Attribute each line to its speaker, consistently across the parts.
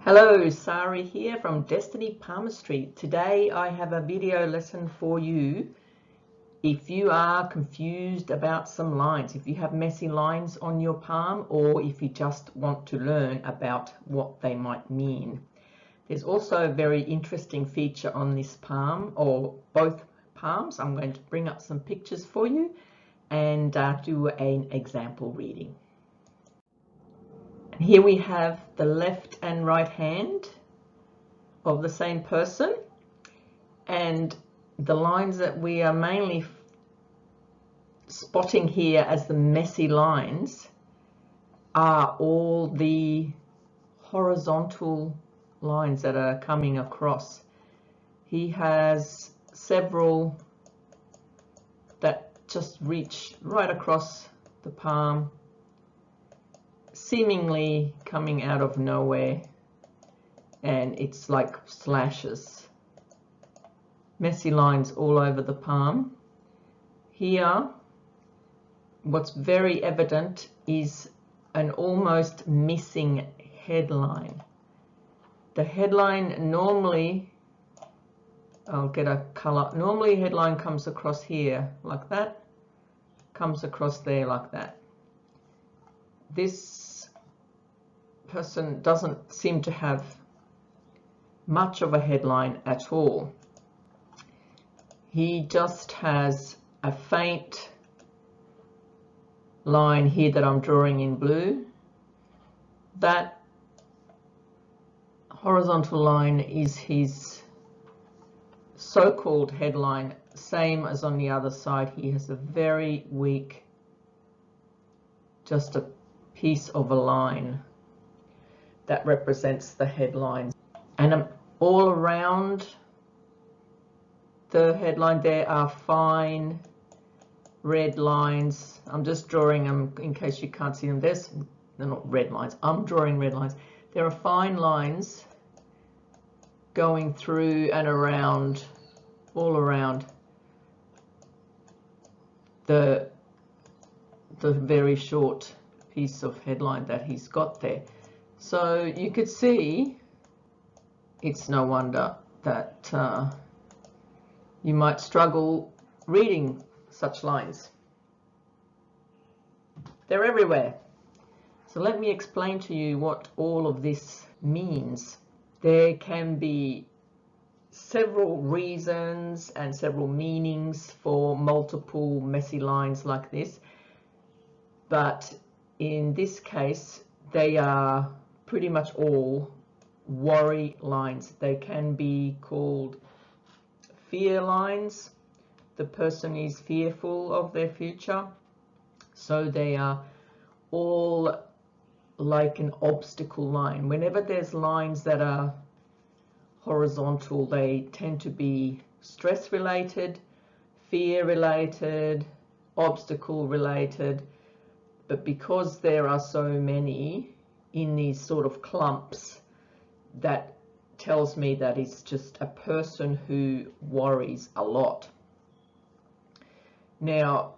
Speaker 1: Hello, Sari here from Destiny Palmistry. Today I have a video lesson for you. If you are confused about some lines, if you have messy lines on your palm, or if you just want to learn about what they might mean. There's also a very interesting feature on this palm, or both palms. I'm going to bring up some pictures for you and do an example reading. Here we have the left and right hand of the same person, and the lines that we are mainly spotting here as the messy lines are all the horizontal lines that are coming across. He has several that just reach right across the palm, seemingly coming out of nowhere, and it's like slashes, messy lines all over the palm. Here, what's very evident is an almost missing headline. The headline normally, I'll get a color, normally a headline comes across here like that, comes across there like that. This person doesn't seem to have much of a headline at all. He just has a faint line here that I'm drawing in blue. That horizontal line is his so-called headline, same as on the other side. He has a very weak, just a piece of a line that represents the headline, and all around the headline there are fine red lines. I'm just drawing them in case you can't see them. They're not red lines, I'm drawing red lines. There are fine lines going through and around, all around the very short piece of headline that he's got there. So you could see it's no wonder that you might struggle reading such lines. They're everywhere. So let me explain to you what all of this means. There can be several reasons and several meanings for multiple messy lines like this, but in this case they are pretty much all worry lines. They can be called fear lines. The person is fearful of their future, so they are all like an obstacle line. Whenever there's lines that are horizontal, they tend to be stress related, fear related, obstacle related, but because there are so many in these sort of clumps, that tells me that it's just a person who worries a lot. Now,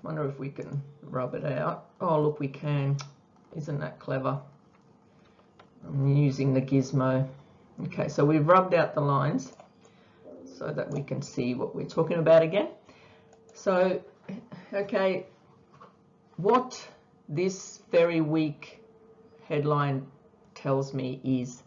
Speaker 1: wonder if we can rub it out. Oh, look, we can. Isn't that clever? I'm using the gizmo. Okay, so we've rubbed out the lines so that we can see what we're talking about again. So, okay, what this very weak headline tells me is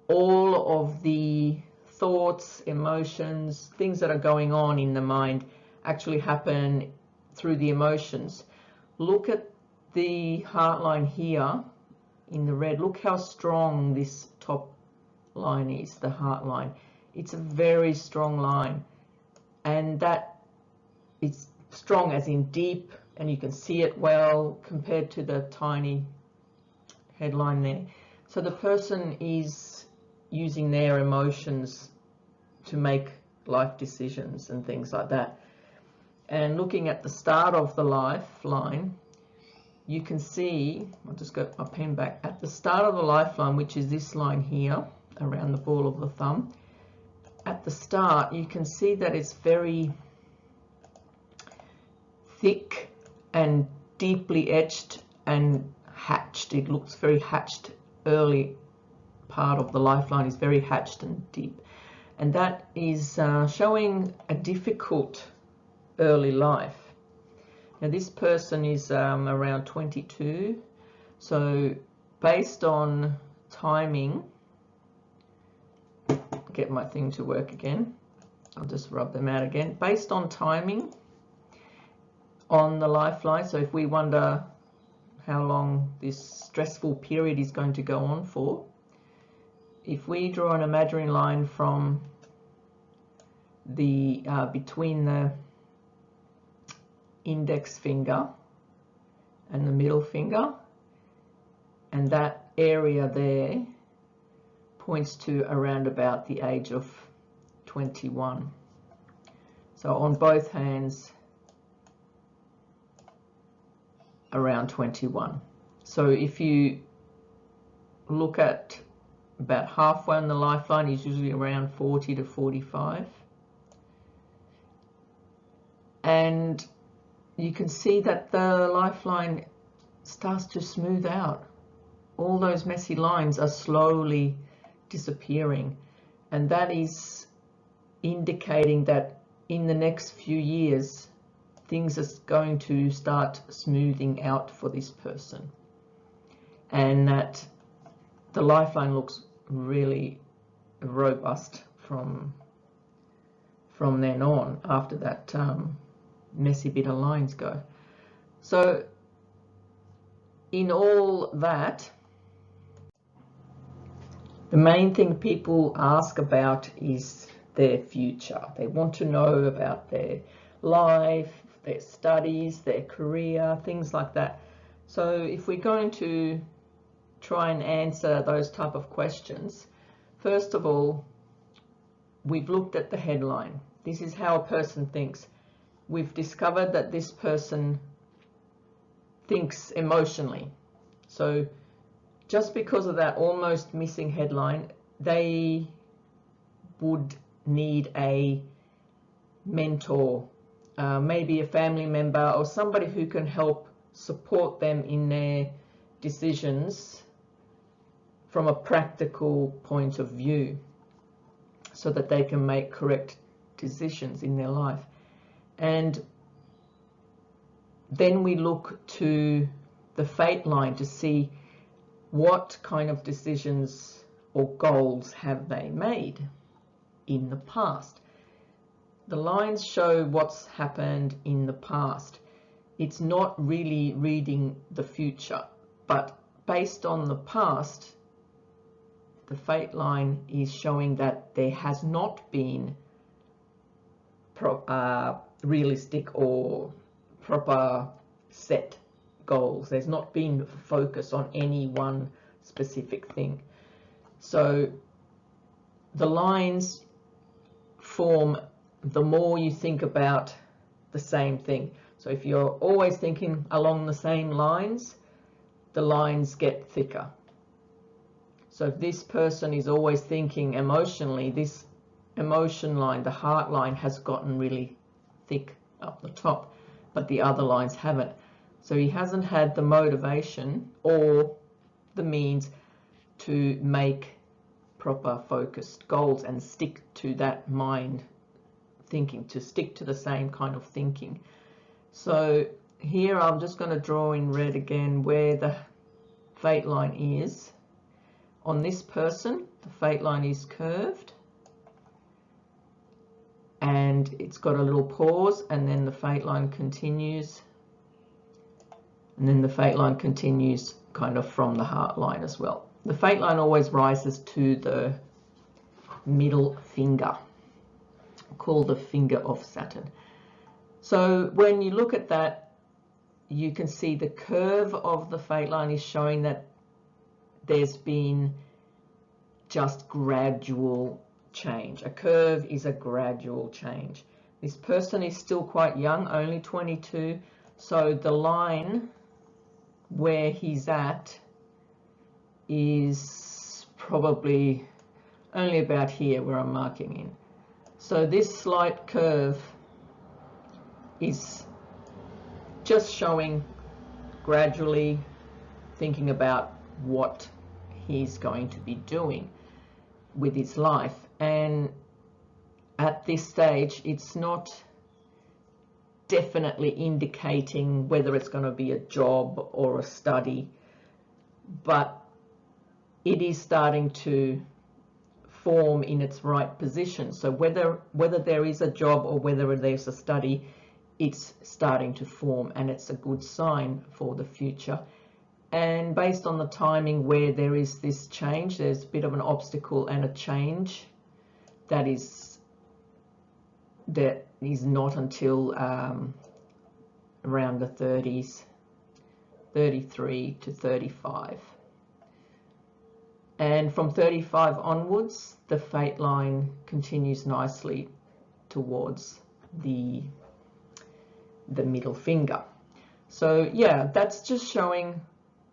Speaker 1: all of the thoughts, emotions, things that are going on in the mind actually happen through the emotions. Look at the heart line here in the red. Look how strong this top line is, the heart line. It's a very strong line, and that it's strong as in deep, and you can see it well compared to the tiny headline there. So the person is using their emotions to make life decisions and things like that. And looking at the start of the lifeline, you can see, I'll just go my pen back, at the start of the lifeline, which is this line here around the ball of the thumb, at the start you can see that it's very thick and deeply etched and hatched. It looks very hatched early part of the lifeline is very hatched and deep, and that is showing a difficult early life. Now this person is around 22, so based on timing, get my thing to work again, I'll just rub them out again. Based on timing on the lifeline, so if we wonder how long this stressful period is going to go on for, if we draw an imaginary line from the between the index finger and the middle finger, and that area there points to around about the age of 21. So on both hands, around 21. So if you look at about halfway on the lifeline, is usually around 40 to 45. And you can see that the lifeline starts to smooth out. All those messy lines are slowly disappearing, and that is indicating that in the next few years things are going to start smoothing out for this person, and that the lifeline looks really robust from then on, after that messy bit of lines go. So in all that, the main thing people ask about is their future. They want to know about their life, their studies, their career, things like that. So if we're going to try and answer those type of questions, first of all, we've looked at the headline. This is how a person thinks. We've discovered that this person thinks emotionally. So just because of that almost missing headline, they would need a mentor, maybe a family member or somebody who can help support them in their decisions from a practical point of view, so that they can make correct decisions in their life. And then we look to the fate line to see what kind of decisions or goals have they made in the past. The lines show what's happened in the past. It's not really reading the future, but based on the past, the fate line is showing that there has not been realistic or proper set goals. There's not been focus on any one specific thing. So the lines form the more you think about the same thing. So if you're always thinking along the same lines, the lines get thicker. So if this person is always thinking emotionally, this emotion line, the heart line, has gotten really thick up the top, but the other lines haven't. So he hasn't had the motivation or the means to make proper focused goals and stick to that mind thinking, to stick to the same kind of thinking. So here I'm just going to draw in red again where the fate line is. On this person, the fate line is curved and it's got a little pause, and then the fate line continues, and then the fate line continues kind of from the heart line as well. The fate line always rises to the middle finger, called the finger of Saturn. So when you look at that, you can see the curve of the fate line is showing that there's been just gradual change. A curve is a gradual change. This person is still quite young, only 22, so the line where he's at is probably only about here where I'm marking in. So this slight curve is just showing gradually thinking about what he's going to be doing with his life. And at this stage, it's not definitely indicating whether it's going to be a job or a study, but it is starting to form in its right position. So whether there is a job or whether there's a study, it's starting to form, and it's a good sign for the future. And based on the timing where there is this change, there's a bit of an obstacle and a change that is not until around the 30s, 33 to 35. And from 35 onwards, the fate line continues nicely towards the middle finger. So yeah, that's just showing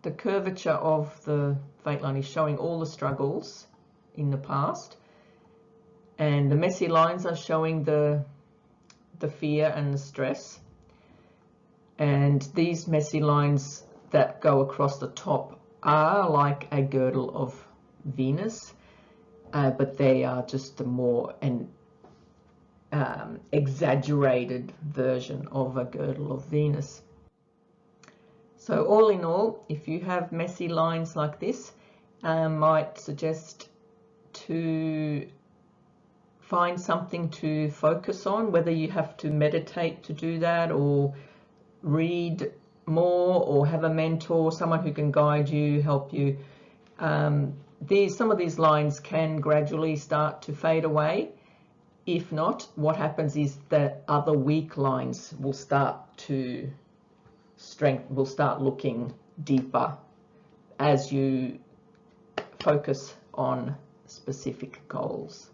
Speaker 1: the curvature of the fate line, is showing all the struggles in the past, and the messy lines are showing the fear and the stress. And these messy lines that go across the top are like a girdle of Venus, but they are just a more exaggerated version of a girdle of Venus. So all in all, if you have messy lines like this, I might suggest to find something to focus on, whether you have to meditate to do that, or read more, or have a mentor, someone who can guide you, help you. Some of these lines can gradually start to fade away. If not, what happens is that other weak lines will start looking deeper as you focus on specific goals.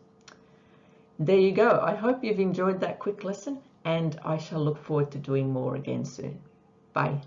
Speaker 1: There you go. I hope you've enjoyed that quick lesson, and I shall look forward to doing more again soon. Bye.